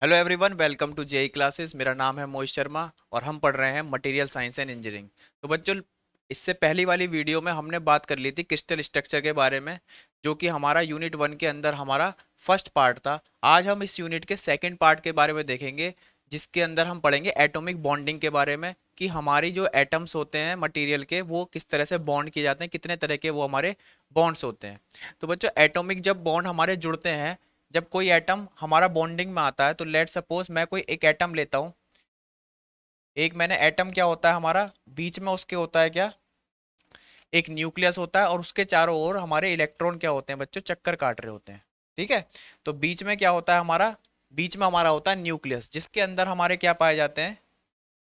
Hello everyone, welcome to JE classes. मेरा नाम है मोहित शर्मा और हम पढ़ रहे हैं मटेरियल साइंस एंड इंजीनियरिंग। तो बच्चों, इससे पहली वाली वीडियो में हमने बात कर ली थी क्रिस्टल स्ट्रक्चर के बारे में, जो कि हमारा यूनिट 1 के अंदर हमारा फर्स्ट पार्ट था। आज हम इस यूनिट के सेकंड पार्ट के बारे में देखेंगे, जिसके अंदर हम पढ़ेंगे एटॉमिक बॉन्डिंग के बारे में, कि हमारी जो एटम्स होते हैं मटेरियल के, वो किस तरह से बॉन्ड किए जाते हैं, कितने तरह के वो हमारे बॉन्ड्स होते हैं। तो बच्चों, एटॉमिक जब बॉन्ड हमारे जुड़ते हैं, जब कोई एटम हमारा बॉन्डिंग में आता है, तो लेट सपोज मैं कोई एक एटम लेता हूँ। एक मैंने एटम क्या होता है हमारा, बीच में उसके होता है क्या, एक न्यूक्लियस होता है, और उसके चारों ओर हमारे इलेक्ट्रॉन क्या होते हैं बच्चों, चक्कर काट रहे होते हैं। ठीक है। तो बीच में क्या होता है हमारा, बीच में हमारा होता है न्यूक्लियस, जिसके अंदर हमारे क्या पाए जाते हैं,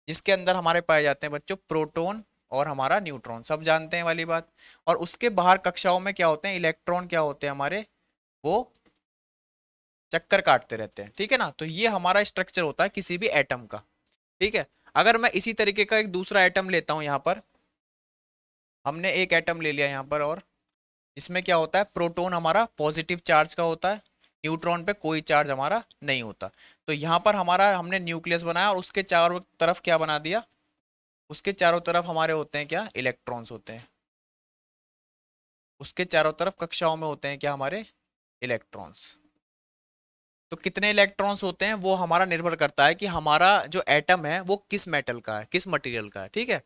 जिसके अंदर हमारे पाए जाते हैं बच्चों प्रोटॉन और हमारा न्यूट्रॉन, सब जानते हैं वाली बात। और उसके बाहर कक्षाओं में क्या होते हैं, इलेक्ट्रॉन क्या होते हैं हमारे, वो चक्कर काटते रहते हैं। ठीक है ना। तो ये हमारा स्ट्रक्चर होता है किसी भी एटम का। ठीक है। अगर मैं इसी तरीके का एक दूसरा एटम लेता हूं, यहाँ पर हमने एक एटम ले लिया यहाँ पर, और इसमें क्या होता है, प्रोटॉन हमारा पॉजिटिव चार्ज का होता है, न्यूट्रॉन पे कोई चार्ज हमारा नहीं होता। तो यहाँ पर हमारा हमने न्यूक्लियस बनाया, और उसके चारों तरफ क्या बना दिया, उसके चारों तरफ हमारे होते हैं क्या, इलेक्ट्रॉन्स होते हैं। उसके चारों तरफ कक्षाओं में होते हैं क्या, हमारे इलेक्ट्रॉन्स। तो कितने इलेक्ट्रॉन्स होते हैं वो हमारा निर्भर करता है कि हमारा जो एटम है वो किस मेटल का है, किस मटेरियल का है। ठीक है।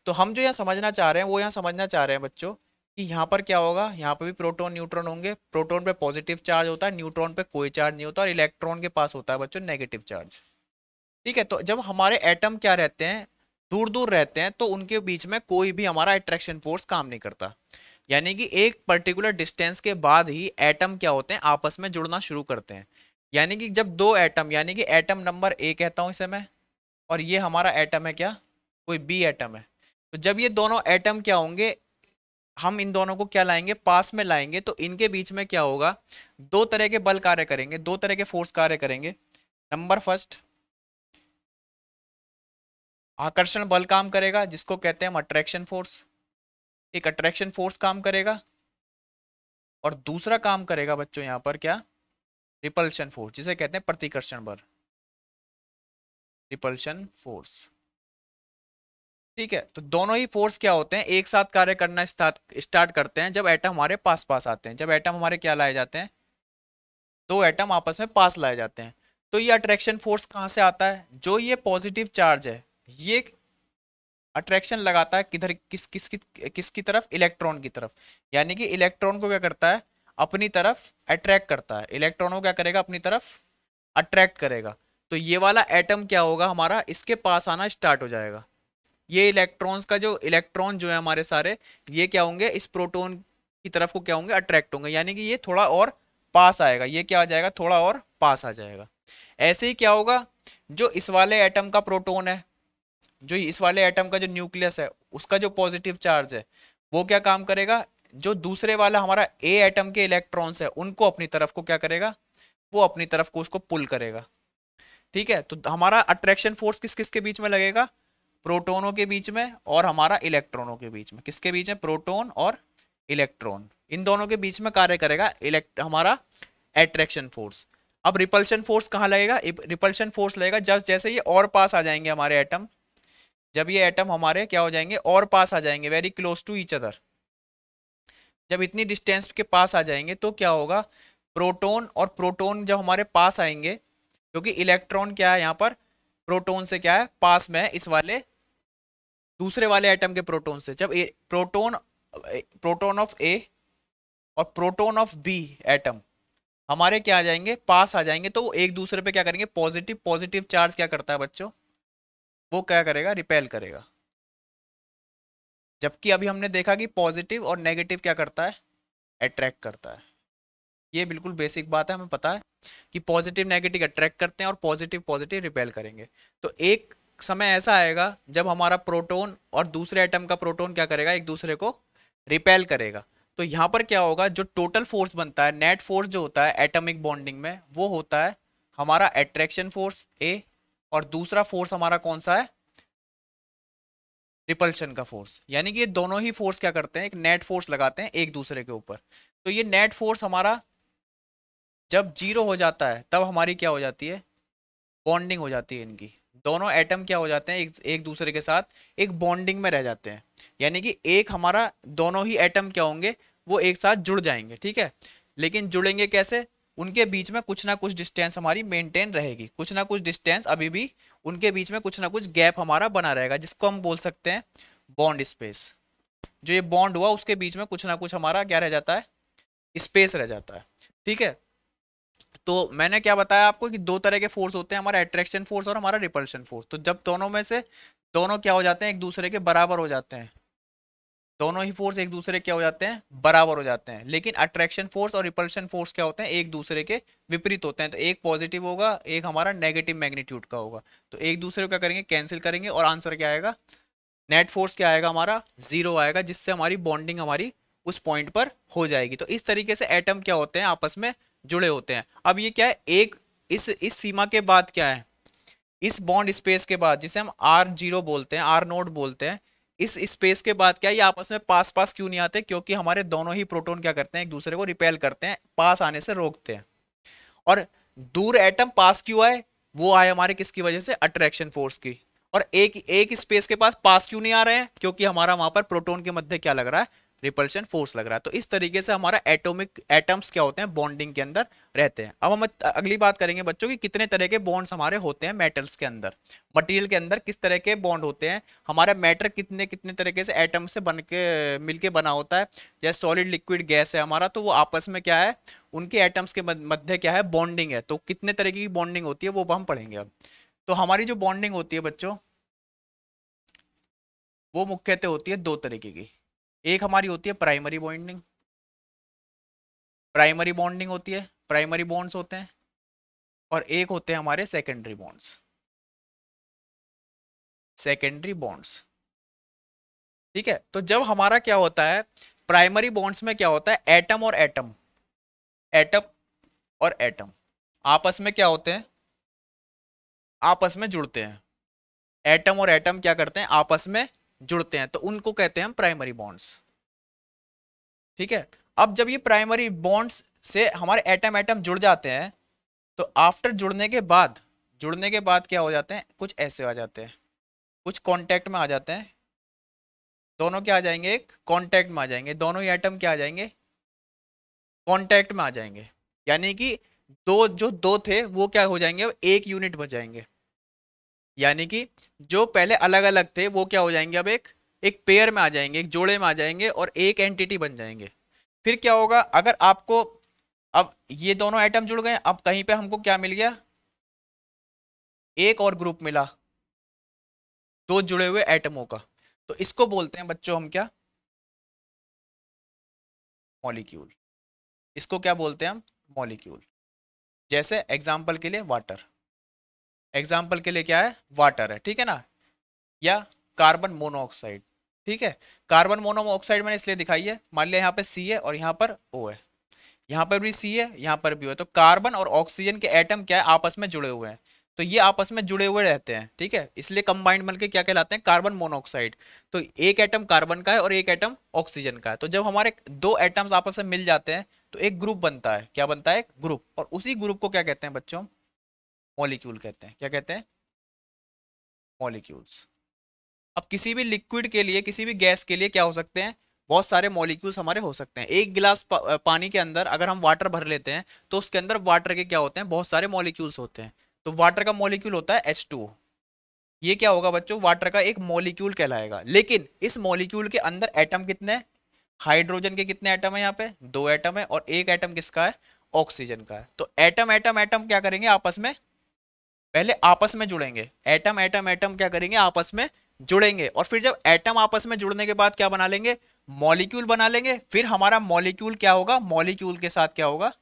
तो हम जो यहाँ समझना चाह रहे हैं, वो यहाँ समझना चाह रहे हैं बच्चों, कि यहाँ पर क्या होगा, यहाँ पर भी प्रोटॉन न्यूट्रॉन होंगे। प्रोटॉन पे पॉजिटिव चार्ज होता है, न्यूट्रॉन पे कोई चार्ज नहीं होता, और इलेक्ट्रॉन के पास होता है बच्चों नेगेटिव चार्ज। ठीक है। तो जब हमारे एटम क्या रहते हैं, दूर दूर रहते हैं, तो उनके बीच में कोई भी हमारा अट्रैक्शन फोर्स काम नहीं करता। यानी कि एक पर्टिकुलर डिस्टेंस के बाद ही एटम क्या होते हैं, आपस में जुड़ना शुरू करते हैं। यानी कि जब दो एटम, यानी कि एटम नंबर ए कहता हूं इसे मैं, और ये हमारा एटम है क्या, कोई बी एटम है। तो जब ये दोनों एटम क्या होंगे, हम इन दोनों को क्या लाएंगे, पास में लाएंगे, तो इनके बीच में क्या होगा, दो तरह के बल कार्य करेंगे, दो तरह के फोर्स कार्य करेंगे। नंबर फर्स्ट, आकर्षण बल काम करेगा, जिसको कहते हैं हम अट्रैक्शन फोर्स। एक अट्रैक्शन फोर्स काम करेगा, और दूसरा काम करेगा बच्चों यहाँ पर क्या, रिपल्शन फोर्स, जिसे कहते हैं प्रतिकर्षण बल, रिपल्शन फोर्स। ठीक है। तो दोनों ही फोर्स क्या होते हैं, एक साथ कार्य करना स्टार्ट स्टार्ट करते हैं जब एटम हमारे पास पास आते हैं, जब एटम हमारे क्या लाए जाते हैं, दो एटम आपस में पास लाए जाते हैं। तो ये अट्रैक्शन फोर्स कहाँ से आता है, जो ये पॉजिटिव चार्ज है, ये अट्रैक्शन लगाता है किधर, किसकी तरफ, इलेक्ट्रॉन की तरफ। यानी कि इलेक्ट्रॉन को क्या करता है, अपनी तरफ अट्रैक्ट करता है, इलेक्ट्रॉन को क्या करेगा, अपनी तरफ अट्रैक्ट करेगा। तो ये वाला एटम क्या होगा हमारा, इसके पास आना स्टार्ट हो जाएगा। ये इलेक्ट्रॉन्स का जो इलेक्ट्रॉन जो है हमारे सारे, ये क्या होंगे, इस प्रोटॉन की तरफ को क्या होंगे, अट्रैक्ट होंगे। यानी कि ये थोड़ा और पास आएगा, ये क्या आ जाएगा, थोड़ा और पास आ जाएगा। ऐसे ही क्या होगा, जो इस वाले एटम का प्रोटॉन है, जो इस वाले एटम का जो न्यूक्लियस है, उसका जो पॉजिटिव चार्ज है, वो क्या काम करेगा, जो दूसरे वाला हमारा ए एटम के इलेक्ट्रॉन्स है, उनको अपनी तरफ को क्या करेगा, वो अपनी तरफ को उसको पुल करेगा। ठीक है। तो हमारा अट्रैक्शन फोर्स किस किस के बीच में लगेगा, प्रोटोनों के बीच में और हमारा इलेक्ट्रॉनों के बीच में। किसके बीच में, प्रोटॉन और इलेक्ट्रॉन, इन दोनों के बीच में कार्य करेगा हमारा एट्रैक्शन फोर्स। अब रिपल्शन फोर्स कहाँ लगेगा, रिपल्शन फोर्स लगेगा जब जैसे ये और पास आ जाएंगे हमारे एटम, जब ये एटम हमारे क्या हो जाएंगे, और पास आ जाएंगे, very close to each other. जब इतनी डिस्टेंस के पास आ जाएंगे तो क्या होगा, प्रोटॉन और प्रोटॉन जब हमारे पास आएंगे, क्योंकि इलेक्ट्रॉन क्या है यहाँ पर, प्रोटॉन से क्या है, पास में है, इस वाले दूसरे वाले एटम के प्रोटॉन से। जब प्रोटॉन प्रोटॉन ऑफ ए और प्रोटॉन ऑफ बी एटम हमारे क्या आ जाएंगे, पास आ जाएंगे, तो वो एक दूसरे पे क्या करेंगे, पॉजिटिव पॉजिटिव चार्ज क्या करता है बच्चों, वो क्या करेगा, रिपेल करेगा। जबकि अभी हमने देखा कि पॉजिटिव और नेगेटिव क्या करता है, अट्रैक्ट करता है। ये बिल्कुल बेसिक बात है, हमें पता है कि पॉजिटिव नेगेटिव अट्रैक्ट करते हैं और पॉजिटिव पॉजिटिव रिपेल करेंगे। तो एक समय ऐसा आएगा जब हमारा प्रोटॉन और दूसरे एटम का प्रोटॉन क्या करेगा, एक दूसरे को रिपेल करेगा। तो यहाँ पर क्या होगा, जो टोटल फोर्स बनता है, नेट फोर्स जो होता है एटॉमिक बॉन्डिंग में, वो होता है हमारा अट्रैक्शन फोर्स ए, और दूसरा फोर्स हमारा कौन सा है, रिपल्शन का फोर्स। यानी कि ये दोनों ही फोर्स क्या करते हैं, एक नेट फोर्स लगाते हैं एक दूसरे के ऊपर। तो ये नेट फोर्स हमारा जब जीरो हो जाता है, तब हमारी क्या हो जाती है, बॉन्डिंग हो जाती है इनकी, दोनों एटम क्या हो जाते हैं, एक दूसरे के साथ एक बॉन्डिंग में रह जाते हैं। यानी कि एक हमारा दोनों ही एटम क्या होंगे, वो एक साथ जुड़ जाएंगे, ठीक है। लेकिन जुड़ेंगे कैसे, उनके बीच में कुछ ना कुछ डिस्टेंस हमारी मेंटेन रहेगी, कुछ ना कुछ डिस्टेंस अभी भी उनके बीच में कुछ ना कुछ गैप हमारा बना रहेगा, जिसको हम बोल सकते हैं बॉन्ड स्पेस। जो ये बॉन्ड हुआ उसके बीच में कुछ ना कुछ हमारा क्या रह जाता है, स्पेस रह जाता है, ठीक है। तो मैंने क्या बताया आपको कि दो तरह के फोर्स होते हैं, हमारा अट्रैक्शन फोर्स और हमारा रिपल्शन फोर्स। तो जब दोनों में से दोनों क्या हो जाते हैं, एक दूसरे के बराबर हो जाते हैं, दोनों ही फोर्स एक दूसरे क्या हो जाते हैं, बराबर हो जाते हैं। लेकिन अट्रैक्शन फोर्स और रिपल्शन फोर्स क्या होते हैं, एक दूसरे के विपरीत होते हैं। तो एक पॉजिटिव होगा, एक हमारा नेगेटिव मैग्नीट्यूड का होगा। तो एक दूसरे को क्या करेंगे, कैंसिल करेंगे, और आंसर क्या आएगा, नेट फोर्स क्या आएगा हमारा, 0 आएगा, जिससे हमारी बॉन्डिंग हमारी उस पॉइंट पर हो जाएगी। तो इस तरीके से एटम क्या होते हैं, आपस में जुड़े होते हैं। अब ये क्या है, एक इस सीमा के बाद क्या है, इस बॉन्ड स्पेस के बाद, जिसे हम R0 बोलते हैं, R0 बोलते हैं, इस स्पेस के बाद क्या है, ये आपस में पास पास क्यों नहीं आते, क्योंकि हमारे दोनों ही प्रोटॉन क्या करते हैं, एक दूसरे को रिपेल करते हैं, पास आने से रोकते हैं। और दूर एटम पास क्यों आए, वो आए हमारे किसकी वजह से, अट्रैक्शन फोर्स की। और एक एक स्पेस के पास क्यों नहीं आ रहे हैं, क्योंकि हमारा वहां पर प्रोटॉन के मध्य क्या लग रहा है, रिपल्शन फोर्स लग रहा है। तो इस तरीके से हमारा एटॉमिक एटम्स क्या होते हैं, बॉन्डिंग के अंदर रहते हैं। अब हम अगली बात करेंगे बच्चों की कितने तरह के बॉन्ड्स हमारे होते हैं मेटल्स के अंदर, मटेरियल के अंदर किस तरह के बॉन्ड होते हैं, हमारा मैटर कितने कितने तरीके से एटम से बन के मिलके बना होता है। जैसे सॉलिड लिक्विड गैस है हमारा, तो वो आपस में क्या है, उनके एटम्स के मध्य क्या है, बॉन्डिंग है। तो कितने तरीके की बॉन्डिंग होती है वो हम पढ़ेंगे अब। तो हमारी जो बॉन्डिंग होती है बच्चों, वो मुख्यतः होती है दो तरीके की। एक हमारी होती है प्राइमरी बॉन्डिंग, प्राइमरी बॉन्डिंग होती है, प्राइमरी बॉन्ड्स होते हैं। और एक होते हैं हमारे सेकेंडरी बॉन्ड्स, सेकेंडरी बॉन्ड्स, ठीक है। तो जब हमारा क्या होता है, प्राइमरी बॉन्ड्स में क्या होता है, एटम और एटम, एटम और एटम आपस में क्या होते हैं, आपस में जुड़ते हैं। एटम और एटम क्या करते हैं, आपस में जुड़ते हैं, तो उनको कहते हैं हम प्राइमरी बॉन्ड्स, ठीक है। अब जब ये प्राइमरी बॉन्ड्स से हमारे एटम एटम जुड़ जाते हैं, तो आफ्टर जुड़ने के बाद क्या हो जाते हैं, कुछ ऐसे आ जाते हैं, कुछ कांटेक्ट में आ जाते हैं, दोनों क्या आ जाएंगे, एक कांटेक्ट में आ जाएंगे, दोनों ही एटम क्या आ जाएंगे, कांटेक्ट में आ जाएंगे। यानी कि दो थे वो क्या हो जाएंगे, एक यूनिट बन जाएंगे। यानी कि जो पहले अलग अलग थे वो क्या हो जाएंगे, अब एक एक पेयर में आ जाएंगे, एक जोड़े में आ जाएंगे, और एक एंटिटी बन जाएंगे। फिर क्या होगा, अगर आपको अब ये दोनों एटम जुड़ गए, अब कहीं पे हमको क्या मिल गया, एक और ग्रुप मिला दो जुड़े हुए एटमों का। तो इसको बोलते हैं बच्चों हम क्या, मॉलिक्यूल। इसको क्या बोलते हैं हम, मॉलिक्यूल। जैसे एग्जाम्पल के लिए वाटर, एग्जाम्पल के लिए क्या है, वाटर है, ठीक है ना, या कार्बन मोनोऑक्साइड, ठीक है। कार्बन मोनोऑक्साइड मैंने इसलिए दिखाई है, मान लिया यहाँ पे सी है और यहाँ पर ओ है, यहाँ पर भी सी है, यहाँ पर भी है। तो कार्बन और ऑक्सीजन के एटम क्या है, आपस में जुड़े हुए हैं। तो ये आपस में जुड़े हुए रहते हैं, ठीक है, इसलिए कंबाइंड मिलकर क्या कहलाते हैं, कार्बन मोनोऑक्साइड। तो एक एटम कार्बन का है और एक एटम ऑक्सीजन का है। तो जब हमारे दो एटम्स आपस में मिल जाते हैं तो एक ग्रुप बनता है, क्या बनता है, एक ग्रुप। और उसी ग्रुप को क्या कहते हैं बच्चों, मॉलिक्यूल कहते हैं। क्या कहते हैं, मॉलिक्यूल्स। अब किसी भी लिक्विड के लिए, किसी भी गैस के लिए क्या हो सकते हैं, बहुत सारे मॉलिक्यूल्स हमारे हो सकते हैं। एक गिलास पानी के अंदर अगर हम वाटर भर लेते हैं तो उसके अंदर वाटर के क्या होते हैं, बहुत सारे मॉलिक्यूल्स होते हैं। तो वाटर का मॉलिक्यूल होता है H2O। ये क्या होगा बच्चों, वाटर का एक मॉलिक्यूल कहलाएगा। लेकिन इस मॉलिक्यूल के अंदर एटम कितने हैं, हाइड्रोजन के कितने एटम है, यहाँ पे दो एटम है, और एक एटम किसका है, ऑक्सीजन का है। तो एटम एटम एटम क्या करेंगे, आपस में पहले आपस में जुड़ेंगे, एटम एटम एटम क्या करेंगे, आपस में जुड़ेंगे। और फिर जब एटम आपस में जुड़ने के बाद क्या बना लेंगे, मॉलिक्यूल बना लेंगे। फिर हमारा मॉलिक्यूल क्या होगा, मॉलिक्यूल के साथ क्या होगा,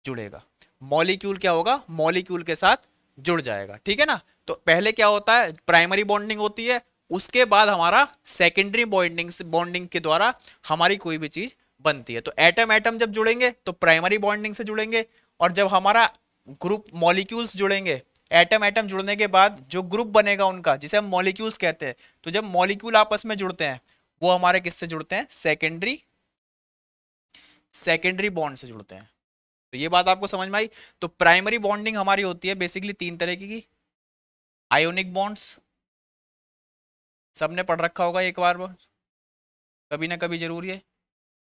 जुड़ेगा। मॉलिक्यूल क्या होगा, मॉलिक्यूल के साथ जुड़ जाएगा, ठीक है ना। तो पहले क्या होता है, प्राइमरी बॉन्डिंग होती है, उसके बाद हमारा सेकेंडरी बॉन्डिंग के द्वारा हमारी कोई भी चीज बनती है। तो एटम एटम जब जुड़ेंगे तो प्राइमरी बॉन्डिंग से जुड़ेंगे, और जब हमारा ग्रुप मॉलिक्यूल्स जुड़ेंगे, एटम एटम जुड़ने के बाद जो ग्रुप बनेगा उनका, जिसे हम मॉलिक्यूल्स कहते हैं। तो जब मॉलिक्यूल आपस में जुड़ते हैं वो हमारे किससे जुड़ते हैं, सेकेंडरी सेकेंडरी बॉन्ड से जुड़ते हैं। तो ये बात आपको समझ में आई। तो प्राइमरी बॉन्डिंग हमारी होती है बेसिकली तीन तरीके की, आयोनिक बॉन्ड्स सबने पढ़ रखा होगा एक बार कभी ना कभी जरूर है।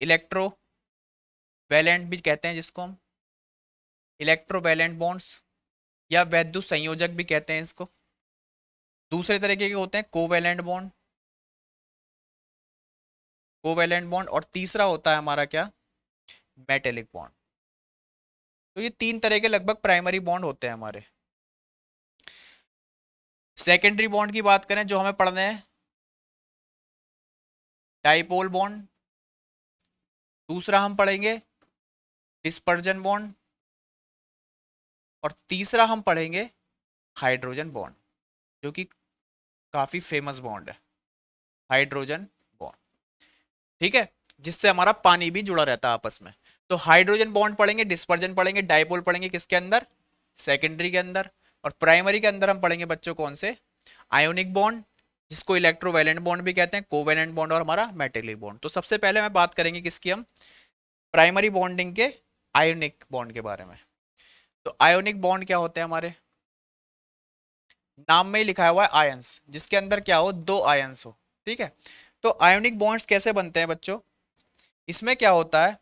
इलेक्ट्रो वैलेंट भी कहते हैं जिसको हम, इलेक्ट्रो वैलेंट बॉन्ड्स या वैद्युत संयोजक भी कहते हैं इसको। दूसरे तरीके के होते हैं कोवैलेंट बॉन्ड, कोवैलेंट बॉन्ड, और तीसरा होता है हमारा क्या, मेटेलिक बॉन्ड। तो ये तीन तरह के लगभग प्राइमरी बॉन्ड होते हैं हमारे। सेकेंडरी बॉन्ड की बात करें जो हमें पढ़ने हैं, डाइपोल बॉन्ड, दूसरा हम पढ़ेंगे डिस्पर्जन बॉन्ड, और तीसरा हम पढ़ेंगे हाइड्रोजन बॉन्ड, जो कि काफी फेमस बॉन्ड है, हाइड्रोजन बॉन्ड। ठीक है, जिससे हमारा पानी भी जुड़ा रहता है आपस में। तो हाइड्रोजन बॉन्ड पढ़ेंगे, डिस्पर्जन पढ़ेंगे, डाइपोल पढ़ेंगे किसके अंदर, सेकेंडरी के अंदर। और प्राइमरी के अंदर हम पढ़ेंगे बच्चों कौन से, आयोनिक बॉन्ड, जिसको इलेक्ट्रोवैलेंट बॉन्ड भी कहते हैं, कोवैलेंट बॉन्ड, और हमारा मेटेलिक बॉन्ड। तो सबसे पहले मैं बात करेंगे किसकी, हम प्राइमरी बॉन्डिंग के आयोनिक बॉन्ड के बारे में। तो आयोनिक बॉन्ड क्या होते हैं हमारे, नाम में ही लिखा हुआ है आयंस, जिसके अंदर क्या हो, दो आयंस हो। ठीक है, तो आयोनिक बॉन्ड्स कैसे बनते हैं बच्चों, इसमें क्या होता है,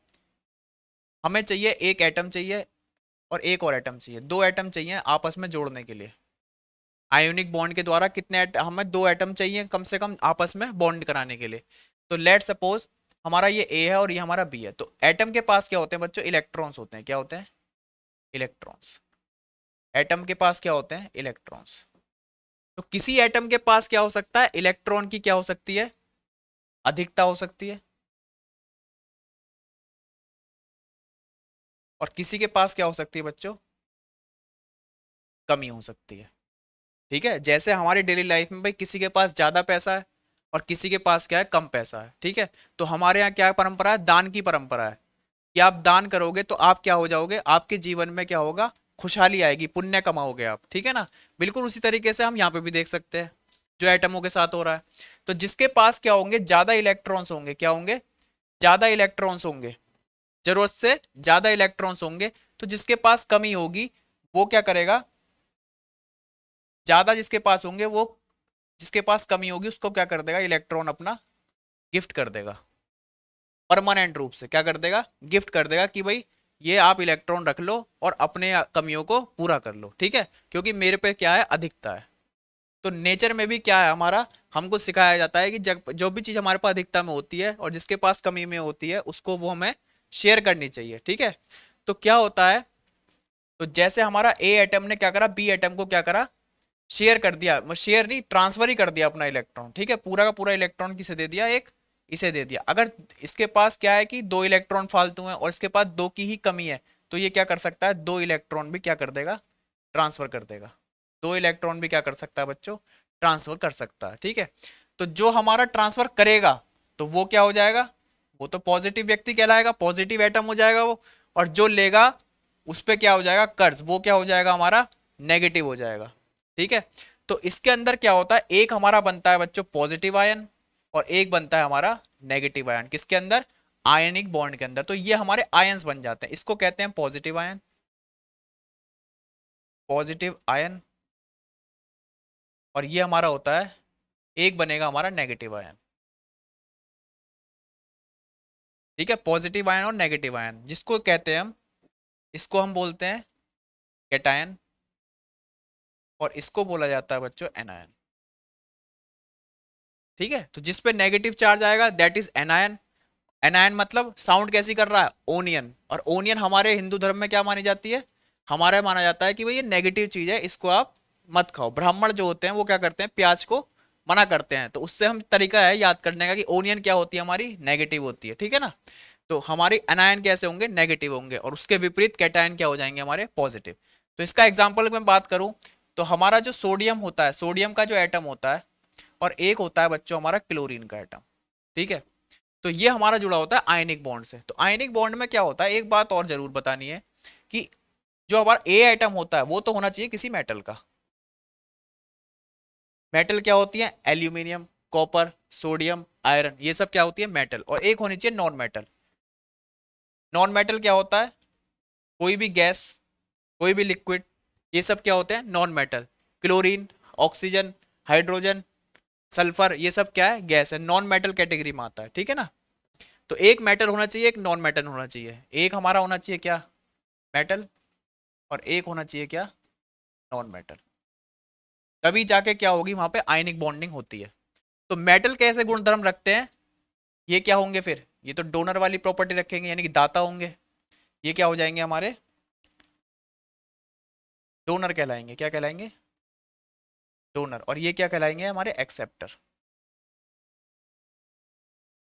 हमें चाहिए एक एटम चाहिए और एक और एटम चाहिए, दो एटम चाहिए आपस में जोड़ने के लिए। आयोनिक बॉन्ड के द्वारा कितने हमें दो एटम चाहिए कम से कम आपस में बॉन्ड कराने के लिए। तो लेट सपोज हमारा ये ए है और ये हमारा बी है, तो एटम के पास क्या होते हैं बच्चों, इलेक्ट्रॉन्स होते हैं। क्या होते हैं, इलेक्ट्रॉन्स। एटम के पास क्या होते हैं, इलेक्ट्रॉन्स। तो किसी एटम के पास क्या हो सकता है, इलेक्ट्रॉन की क्या हो सकती है, अधिकता हो सकती है, और किसी के पास क्या हो सकती है बच्चों, कमी हो सकती है। ठीक है, जैसे हमारी डेली लाइफ में भाई किसी के पास ज्यादा पैसा है और किसी के पास क्या है, कम पैसा है। ठीक है, तो हमारे यहाँ क्या परंपरा है, दान की परंपरा है कि आप दान करोगे तो आप क्या हो जाओगे, आपके जीवन में क्या होगा, खुशहाली आएगी, पुण्य कमाओगे आप। ठीक है ना, बिल्कुल उसी तरीके से हम यहाँ पे भी देख सकते हैं जो एटमों के साथ हो रहा है। तो जिसके पास क्या होंगे, ज्यादा इलेक्ट्रॉन्स होंगे, क्या होंगे, ज्यादा इलेक्ट्रॉन्स होंगे, जरूरत से ज्यादा इलेक्ट्रॉन्स होंगे। तो जिसके पास कमी होगी वो क्या करेगा, ज्यादा जिसके पास होंगे वो, जिसके पास कमी होगी उसको क्या कर देगा, इलेक्ट्रॉन अपना गिफ्ट कर देगा, परमानेंट रूप से क्या कर देगा, गिफ्ट कर देगा कि भाई ये आप इलेक्ट्रॉन रख लो और अपने कमियों को पूरा कर लो। ठीक है, क्योंकि मेरे पे क्या है, अधिकता है। तो नेचर में भी क्या है हमारा, हमको सिखाया जाता है कि जब जो भी चीज हमारे पास अधिकता में होती है और जिसके पास कमी में होती है उसको वो हमें शेयर करनी चाहिए। ठीक है, तो क्या होता है, तो जैसे हमारा ए एटम ने क्या करा, बी एटम को क्या करा, शेयर कर दिया, शेयर नहीं ट्रांसफर ही कर दिया अपना इलेक्ट्रॉन। ठीक है, पूरा का पूरा इलेक्ट्रॉन किसे दे दिया, एक इसे दे दिया। अगर इसके पास क्या है कि दो इलेक्ट्रॉन फालतू है और इसके पास दो की ही कमी है, तो ये क्या कर सकता है, दो इलेक्ट्रॉन भी क्या कर देगा, ट्रांसफर कर देगा। दो इलेक्ट्रॉन भी क्या कर सकता है बच्चों, ट्रांसफर कर सकता है। ठीक है, तो जो हमारा ट्रांसफर करेगा तो वो क्या हो जाएगा, वो तो पॉजिटिव व्यक्ति कहलाएगा, पॉजिटिव एटम हो जाएगा वो। और जो लेगा उस पे क्या हो जाएगा, कर्ज, वो क्या हो जाएगा हमारा, नेगेटिव हो जाएगा। ठीक है, तो इसके अंदर क्या होता है, एक हमारा बनता है बच्चों पॉजिटिव आयन और एक बनता है हमारा नेगेटिव आयन, किसके अंदर, आयनिक बॉन्ड के अंदर। तो ये हमारे आयंस बन जाते हैं, इसको कहते हैं पॉजिटिव आयन, पॉजिटिव आयन। और ये हमारा होता है, एक बनेगा हमारा नेगेटिव आयन। ठीक है, पॉजिटिव आयन और नेगेटिव आयन जिसको कहते हैं हम, इसको हम बोलते हैं कैटायन और इसको बोला जाता है बच्चों एनायन। ठीक है, तो जिस पे नेगेटिव चार्ज आएगा दैट इज एनायन। एनायन मतलब साउंड कैसी कर रहा है, ओनियन। और ओनियन हमारे हिंदू धर्म में क्या मानी जाती है, हमारा माना जाता है कि भाई ये नेगेटिव चीज है, इसको आप मत खाओ। ब्राह्मण जो होते हैं वो क्या करते हैं, प्याज को मना करते हैं। तो उससे हम तरीका है याद करने का कि ओनियन क्या होती है हमारी, नेगेटिव होती है। ठीक है ना, तो हमारी एनायन कैसे होंगे, नेगेटिव होंगे, और उसके विपरीत कैटायन क्या हो जाएंगे हमारे, पॉजिटिव। तो इसका एग्जाम्पल मैं बात करूं तो हमारा जो सोडियम होता है, सोडियम का जो एटम होता है, और एक होता है बच्चों हमारा क्लोरीन का एटम। ठीक है, तो ये हमारा जुड़ा होता है आयनिक बॉन्ड से। तो आयनिक बॉन्ड में क्या होता है, एक बात और जरूर बतानी है कि जो हमारा ए एटम होता है वो तो होना चाहिए किसी मेटल का। मेटल क्या होती है, एल्यूमिनियम, कॉपर, सोडियम, आयरन, ये सब क्या होती है, मेटल। और एक होनी चाहिए नॉन मेटल। नॉन मेटल क्या होता है, कोई भी गैस, कोई भी लिक्विड, ये सब क्या होते हैं, non metal. Chlorine oxygen, hydrogen, sulphur, ये सब क्या है, गैस है, नॉन मेटल कैटेगरी में आता है, ठीक है ना। तो एक मेटल होना चाहिए, एक नॉन मेटल होना चाहिए, एक हमारा होना चाहिए क्या, मेटल, और एक होना चाहिए क्या, नॉन मेटल। तभी जाके क्या होगी, वहां पे आयनिक बॉन्डिंग होती है। तो मेटल कैसे गुणधर्म रखते हैं, ये क्या होंगे फिर, ये तो डोनर वाली प्रॉपर्टी रखेंगे, यानी कि दाता होंगे। ये क्या हो जाएंगे हमारे, डोनर कहलाएंगे, क्या कहलाएंगे, डोनर। और ये क्या कहलाएंगे, हमारे एक्सेप्टर।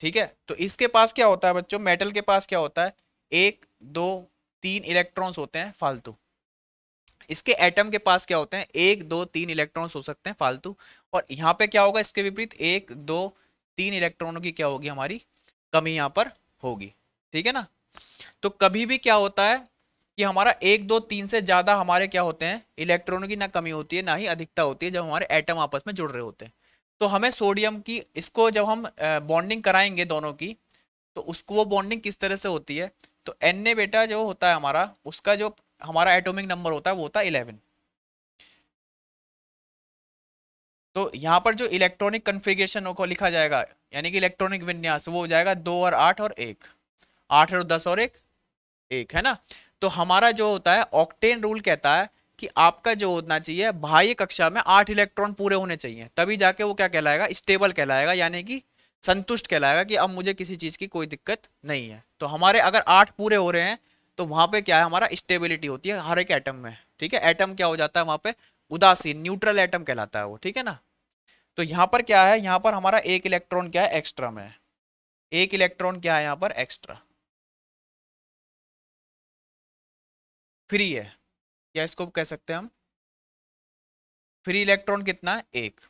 ठीक है, तो इसके पास क्या होता है बच्चों, मेटल के पास क्या होता है, एक दो तीन इलेक्ट्रॉन्स होते हैं फालतू। इसके एटम के पास क्या होते हैं, एक दो तीन इलेक्ट्रॉन्स हो सकते हैं फालतू। और यहाँ पे क्या होगा, इसके विपरीत एक दो तीन इलेक्ट्रॉनों की क्या होगी, हमारी कमी यहाँ पर होगी। ठीक है ना। तो कभी भी क्या होता है कि हमारा एक दो तीन से ज्यादा हमारे क्या होते हैं, इलेक्ट्रॉनों की ना कमी होती है ना ही अधिकता होती है, जब हमारे एटम आपस में जुड़ रहे होते हैं। तो हमें सोडियम की, इसको जब हम बॉन्डिंग कराएंगे दोनों की, तो उसको वो बॉन्डिंग किस तरह से होती है, तो Na बेटा जो होता है हमारा, उसका जो हमारा एटॉमिक नंबर होता है वो होता है 11। तो यहाँ पर जो इलेक्ट्रॉनिक कन्फिग्रेशन को लिखा जाएगा, यानी कि इलेक्ट्रॉनिक विन्यास, वो हो जाएगा 2 और 8 और 1, 8 और 10 और 1 है ना। तो हमारा जो होता है ऑक्टेन रूल कहता है कि आपका जो होना चाहिए बाह्य कक्षा में 8 इलेक्ट्रॉन पूरे होने चाहिए, तभी जाके वो क्या कहलाएगा, स्टेबल कहलाएगा, यानी कि संतुष्ट कहलाएगा कि अब मुझे किसी चीज की कोई दिक्कत नहीं है। तो हमारे अगर 8 पूरे हो रहे हैं, तो वहां पे क्या है, हमारा स्टेबिलिटी होती है हर एक एटम में। ठीक है, एटम क्या हो जाता है वहां पे, उदासीन, न्यूट्रल एटम कहलाता है वो। ठीक है ना। तो यहाँ पर क्या है, यहाँ पर हमारा एक इलेक्ट्रॉन क्या है, एक्स्ट्रा में है, एक इलेक्ट्रॉन क्या है यहाँ पर, एक्स्ट्रा, फ्री है, क्या इसको कह सकते हैं हम, फ्री इलेक्ट्रॉन कितना है, एक।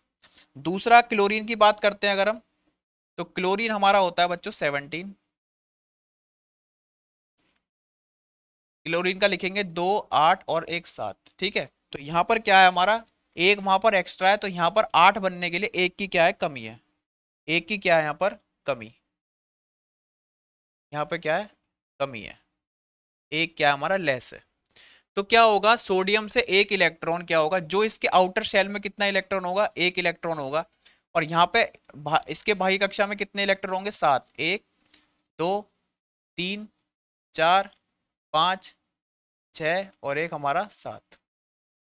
दूसरा क्लोरीन की बात करते हैं अगर हम, तो क्लोरीन हमारा होता है बच्चों 17। क्लोरीन का लिखेंगे 2, 8 और 1, 7। ठीक है, तो यहाँ पर क्या है हमारा, एक वहां पर एक्स्ट्रा है, तो यहाँ पर 8 बनने के लिए एक की क्या है, कमी है, एक की क्या है यहाँ पर कमी, यहाँ पे क्या है, कमी है, एक क्या है हमारा लेस है। तो क्या होगा, सोडियम से एक इलेक्ट्रॉन क्या होगा, जो इसके आउटर शेल में कितना इलेक्ट्रॉन होगा, एक इलेक्ट्रॉन होगा। और यहाँ पे इसके बाह्य कक्षा में कितने इलेक्ट्रॉन होंगे, 7, 1 2 3 4 5 6 और एक हमारा 7।